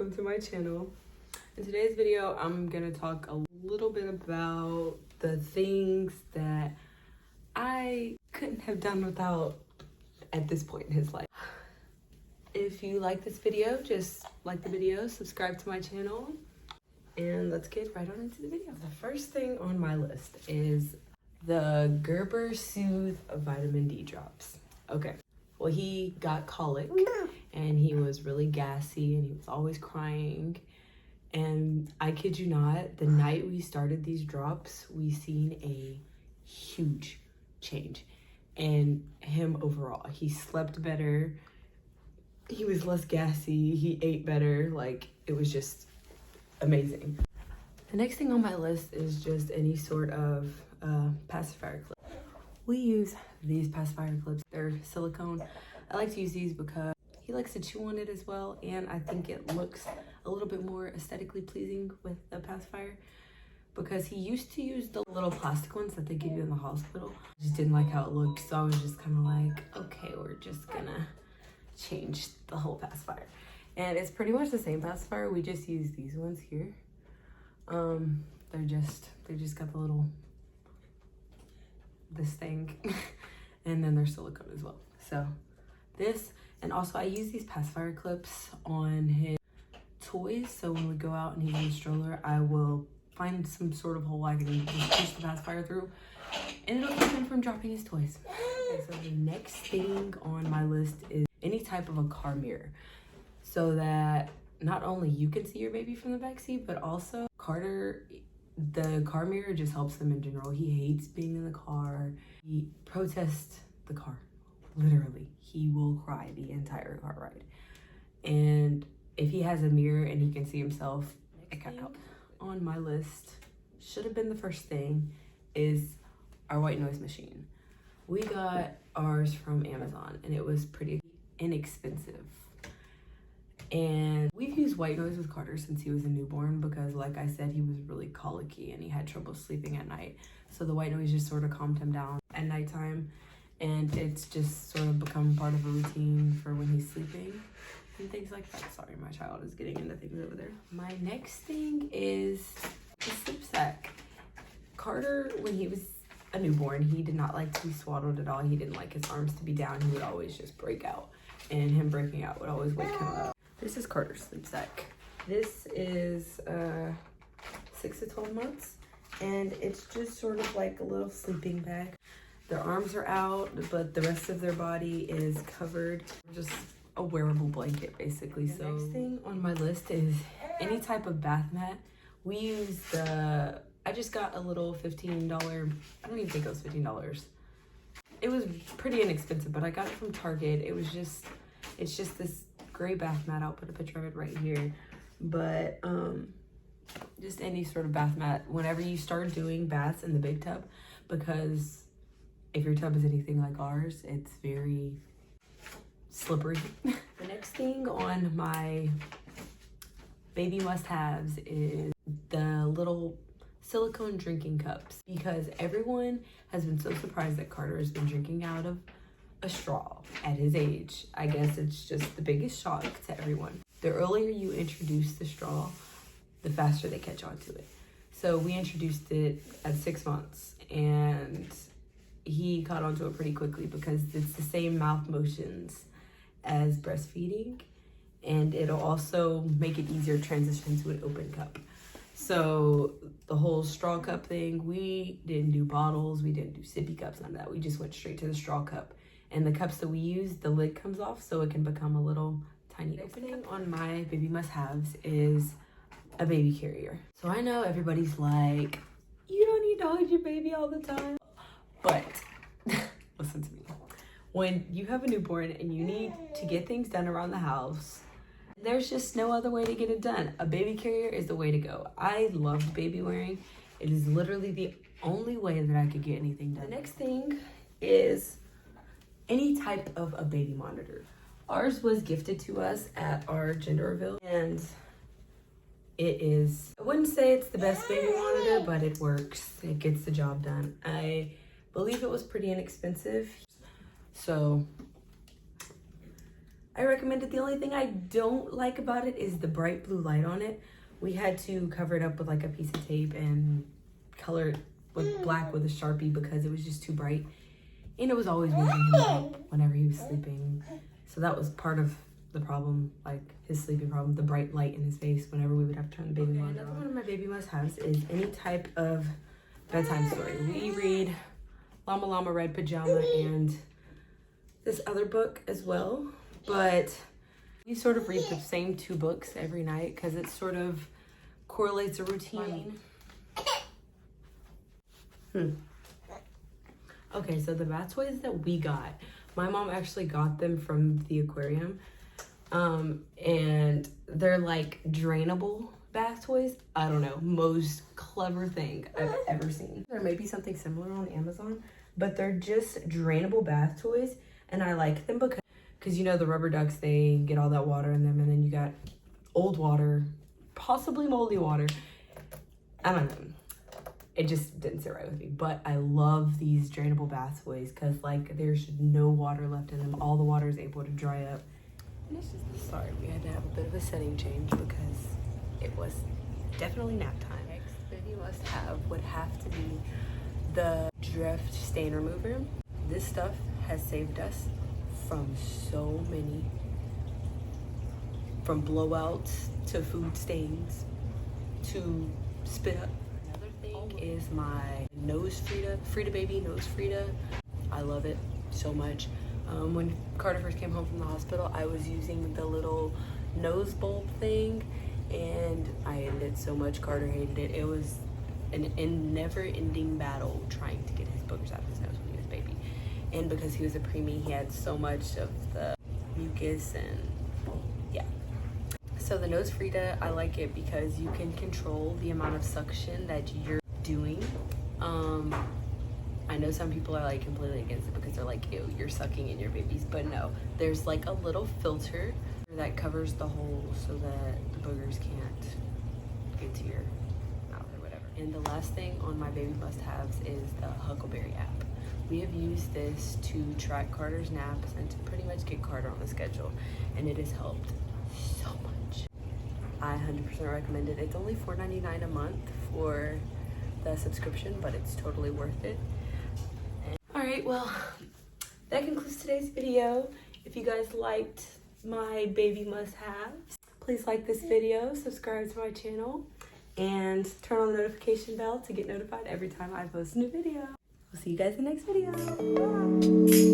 welcome to my channel. In today's video, I'm gonna talk a little bit about the things that I couldn't have done without at this point in his life. If you like this video, just like the video, subscribe to my channel, and let's get right on into the video. The first thing on my list is the Gerber Soothe Vitamin D drops. Okay, well, he got colic and he was really gassy and he was always crying. And I kid you not, the night we started these drops, we seen a huge change in him overall. He slept better, he was less gassy, he ate better, like it was just amazing. The next thing on my list is just any sort of pacifier clip. We use these pacifier clips, they're silicone. I like to use these because he likes to chew on it as well, and I think it looks a little bit more aesthetically pleasing with the pacifier, because he used to use the little plastic ones that they give you in the hospital. I just didn't like how it looked, so I was just kind of like, okay, we're just gonna change the whole pacifier. And it's pretty much the same pacifier, we just use these ones here. They just got the little, this thing, and then they're silicone as well. So this, and also I use these pacifier clips on his toys, so when we go out and he's in the stroller, I will find some sort of hole I can just push the pacifier through, and it'll keep him from dropping his toys. Okay, so the next thing on my list is any type of a car mirror, so that not only you can see your baby from the back seat, but also Carter, the car mirror just helps him in general. He hates being in the car. He protests the car. Literally, he will cry the entire car ride. And if he has a mirror and he can see himself, it can help. On my list, should have been the first thing, is our white noise machine. We got ours from Amazon and it was pretty inexpensive. And we've used white noise with Carter since he was a newborn because, like I said, he was really colicky and he had trouble sleeping at night. So the white noise just sort of calmed him down at nighttime. And it's just sort of become part of a routine for when he's sleeping and things like that. Sorry, my child is getting into things over there. My next thing is the sleep sack. Carter, when he was a newborn, he did not like to be swaddled at all. He didn't like his arms to be down. He would always just break out, and him breaking out would always wake him up. This is Carter's sleep sack. This is 6 to 12 months, and it's just sort of like a little sleeping bag. Their arms are out, but the rest of their body is covered. Just a wearable blanket, basically. The next thing on my list is any type of bath mat. We use I just got a little $15, I don't even think it was $15. It was pretty inexpensive, but I got it from Target. It's just this gray bath mat. I'll put a picture of it right here. But just any sort of bath mat whenever you start doing baths in the big tub, because if your tub is anything like ours, it's very slippery. The next thing on my baby must-haves is the little silicone drinking cups, because everyone has been so surprised that Carter has been drinking out of a straw at his age. I guess it's just the biggest shock to everyone. The earlier you introduce the straw, the faster they catch on to it. So we introduced it at 6 months, and he caught on to it pretty quickly because it's the same mouth motions as breastfeeding, and it'll also make it easier to transition to an open cup. So the whole straw cup thing, we didn't do bottles, we didn't do sippy cups, none of that. We just went straight to the straw cup. And the cups that we use, the lid comes off so it can become a little tiny opening. On my baby must-haves is a baby carrier. So I know everybody's like, you don't need to hold your baby all the time. But listen to me. When you have a newborn and you need to get things done around the house, there's just no other way to get it done. A baby carrier is the way to go. I loved baby wearing. It is literally the only way that I could get anything done. The next thing is any type of a baby monitor. Ours was gifted to us at our gender reveal, and it is, I wouldn't say it's the best baby monitor, but it works. It gets the job done. I believe it was pretty inexpensive. So I recommend it. The only thing I don't like about it is the bright blue light on it. We had to cover it up with like a piece of tape and color it with black with a Sharpie because it was just too bright. And it was always waking him up whenever he was sleeping. So that was part of the problem, like his sleeping problem, the bright light in his face whenever we would have to turn the baby monitor on. Another one of my baby must-haves is any type of bedtime story. We read Llama Llama Red Pajama and this other book as well, but we sort of read the same 2 books every night because it sort of correlates a routine. Okay, so the bath toys that we got, my mom actually got them from the aquarium, and they're like drainable bath toys. I don't know, most clever thing I've ever seen. There may be something similar on Amazon, but they're just drainable bath toys, and I like them because you know the rubber ducks, they get all that water in them, and then you got old water, possibly moldy water. I don't know. It just didn't sit right with me, but I love these drainable bath toys because like there's no water left in them. All the water is able to dry up. And it's just, sorry, we had to have a bit of a setting change because it was definitely nap time. Next baby must have would have to be the Drift Stain Remover. This stuff has saved us from so many, from blowouts to food stains to spit up. Is my nose Frida Baby nose Frida. I love it so much. When Carter first came home from the hospital, I was using the little nose bulb thing and I hated it so much. Carter hated it. It was a never-ending battle trying to get his boogers out of his nose when he was a baby. And because he was a preemie, he had so much of the mucus and yeah. So the nose Frida, I like it because you can control the amount of suction that you're doing. I know some people are like completely against it because they're like, ew, you're sucking in your babies, but no, there's like a little filter that covers the hole so that the boogers can't get to your mouth or whatever. And the last thing on my baby must-haves is the Huckleberry app. We have used this to track Carter's naps and to pretty much get Carter on the schedule, and it has helped so much. I 100% recommend it. It's only $4.99 a month for the subscription, but it's totally worth it. All right, well, that concludes today's video. If you guys liked my baby must-haves, please like this video, subscribe to my channel, and turn on the notification bell to get notified every time I post a new video. I'll see you guys in the next video. Bye.